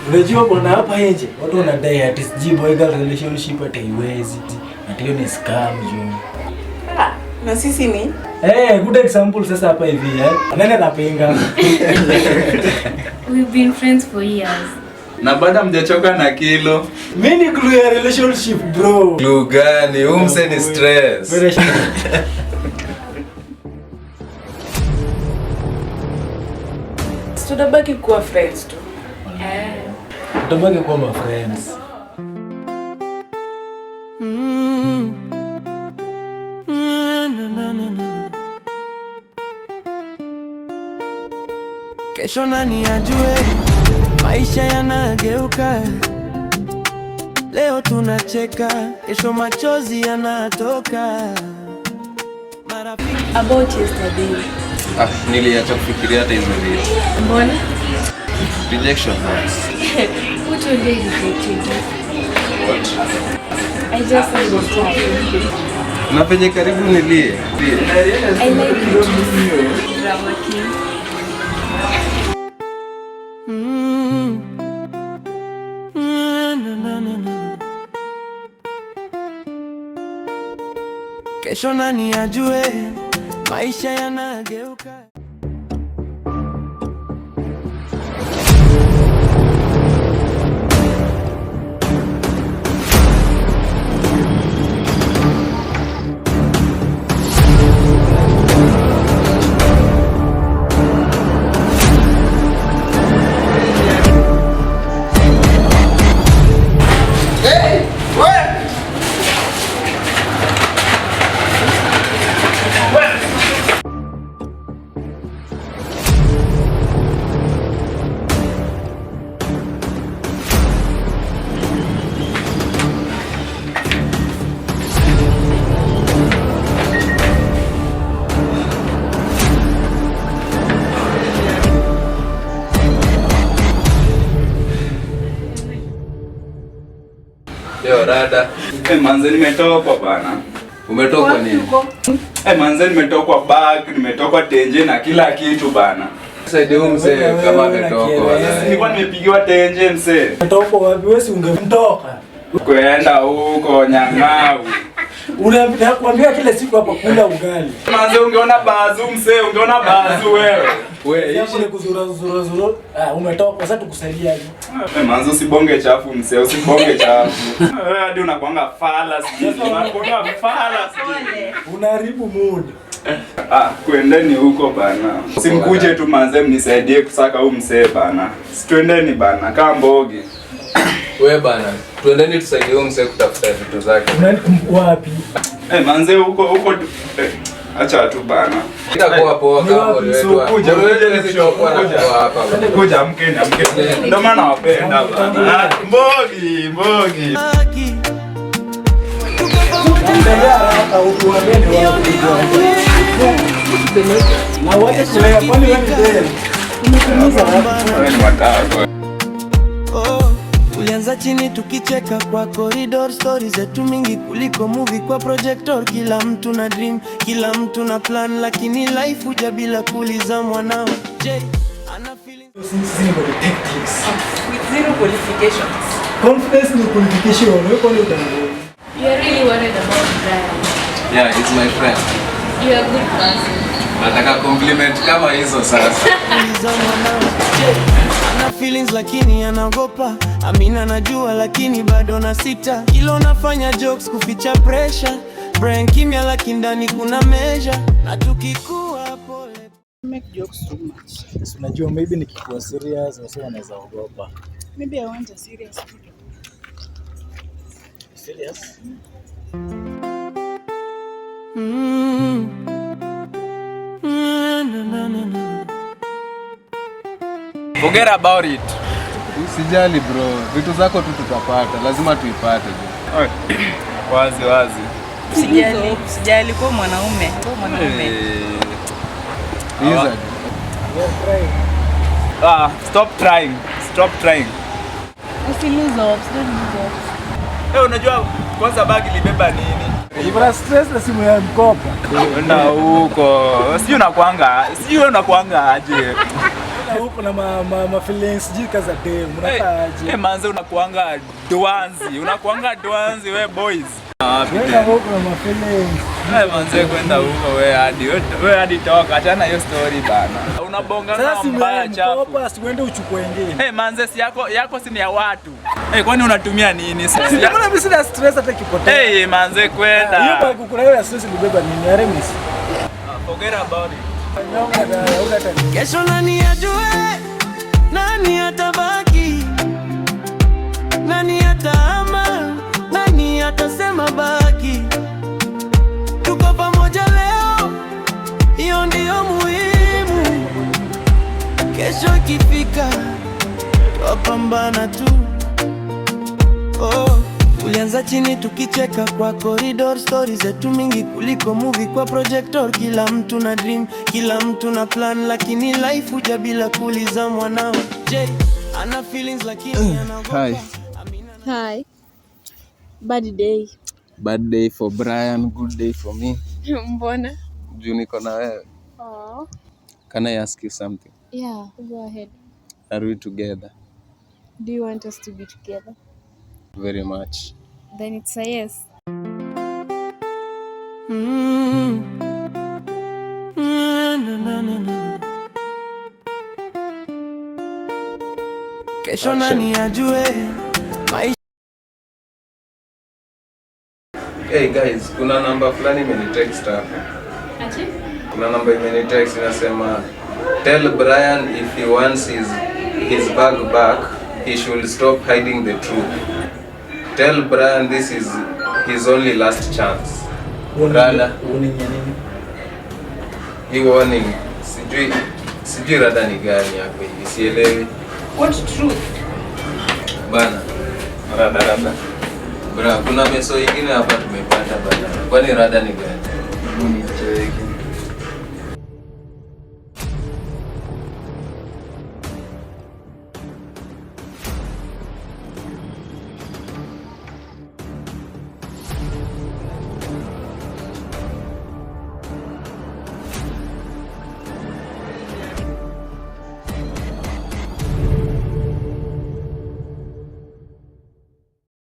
Unajua bwana hapa nje watu wanadai ati sijui boy girl relationship ati haiwezi. Ati hiyo ni scam jo. Na sisi ni? Good example sasa hapa hivi Nani anapinga? We've been friends for years. Na bado mjachoka na kilo. Mimi ni glue ya relationship bro. Glue gani? Umse ni stress. Tutabaki kuwa friends tu. Tutabaki kuwa my friends. Kesho nani ajue, maisha yanageuka. Leo tunacheka, kesho machozi yanatoka. About yesterday. Niliacha kufikiria hata hizo vitu. Mbona? Rejection. Who told you rejected you? What? I just said it time. Unapenye karibu nilie. I like it. Drama king. Kesho nani ajue, maisha yanageuka. Yo rada. Manze nimetoka bana. Umetoka nini? Manze nimetoka bag, nimetoka tenje na kila kitu bana. Sasa ndio mzee kama ametoka wala. Nilikuwa nimepigiwa tenje mzee. Umetoka wapi wewe? Ungemtoka. Kwenda huko Nyang'au. Unakwambia kila siku hapa kula ugali. Manze ungeona bazu mzee, ungeona bazu wewe. Wewe hivi ni kuzura. Umetoka sasa tukusaidia aje? Manze usibonge chafu mzee, usibonge chafu. Wewe hadi unakuanga fala sijui. Unakuanga fala sijui. Unaharibu mood. Kuendeni huko bana. Simkuje tu manze mnisaidie kusaka huyu mzee bana. Situendeni bana kama mbogi. Wewe bana, tuendeni tusaidie huyo mzee kutafuta vitu zake. Wapi? Manze huko acha tu bana. Itakuwa poa kama wewe. Kuja mkeni. Ndio maana wapenda bana. Mbogi. Endelea hata huko wageni na wote kulea kwani wewe ndio umetimiza wewe ni watako. Tulianza chini tukicheka kwa corridor, stories zetu mingi kuliko movie kwa projector. Kila mtu na dream, kila mtu na plan, lakini life huja bila kuuliza mwanao. Ana feeling With zero qualifications. confidence ni qualification. Wewe kwani utangua? You are really worried about Brian. Yeah, he's my friend. You are a good person. Nataka compliment kama hizo sasa. Ana feelings lakini anaogopa. Amina anajua lakini bado na sita. Kilo nafanya jokes kuficha pressure. Brain kimya lakini ndani kuna measure. Na tukikua pole. Make jokes too much. Unajua maybe nikikuwa serious wase wanaweza ogopa. Maybe I want a serious video. Serious? Forget about it. Usijali bro, vitu zako tu tutapata, lazima tuipate. Wazi. Usijali kwa mwanaume. Stop trying. Usilose hopes, don't lose hopes. Unajua kwanza bagi libeba nini? Ibra stress na simu ya mkopa. Nenda huko. Sijui unakuanga aje. huko na ma feelings jika za dem. Unakaaje? Manze unakuanga dwanzi we boys. Wewe huko na ma feelings. Manze kwenda huko we hadi toka achana hiyo story bana. Unabonga na mbaya chafu. Hapa sikwende uchukue ingine. Manze si yako si ni ya watu. Kwani unatumia nini? Mbona mimi sina stress hata kipotea. Manze kwenda. Hiyo bag kuna hiyo stress libeba nini? Aremis. Forget about it. Kesho nani ajue, nani atabaki, nani atahama, nani atasema baki. Tuko pamoja leo, hiyo ndio muhimu. Kesho ikifika, twapambana tu. Tulianza chini tukicheka kwa corridor, stories zetu mingi kuliko movie kwa projector. Kila mtu na dream, kila mtu na plan, lakini life huja bila kuuliza mwanao. J ana feelings lakini anaogopa. Hi. Bad day. Bad day for Brian, good day for me. Mbona? Juu niko na wewe. Oh. Can I ask you something? Yeah, go ahead. Are we together? Do you want us to be together? Very much. Then it's a yes. Kesho nani ajue maisha. Hey guys, kuna namba fulani imenitext hapa. Aje? Kuna namba imenitext inasema tell Brian if he wants his bag back, he should stop hiding the truth. Tell Brian this is his only last chance. Rada. Warning ya nini? Hii warning sijui rada ni gani hapo hivi. Sielewi. What truth? Bana. Rada. Bra, kuna meso ingine hapa tumepata bana. Kwani rada ni gani?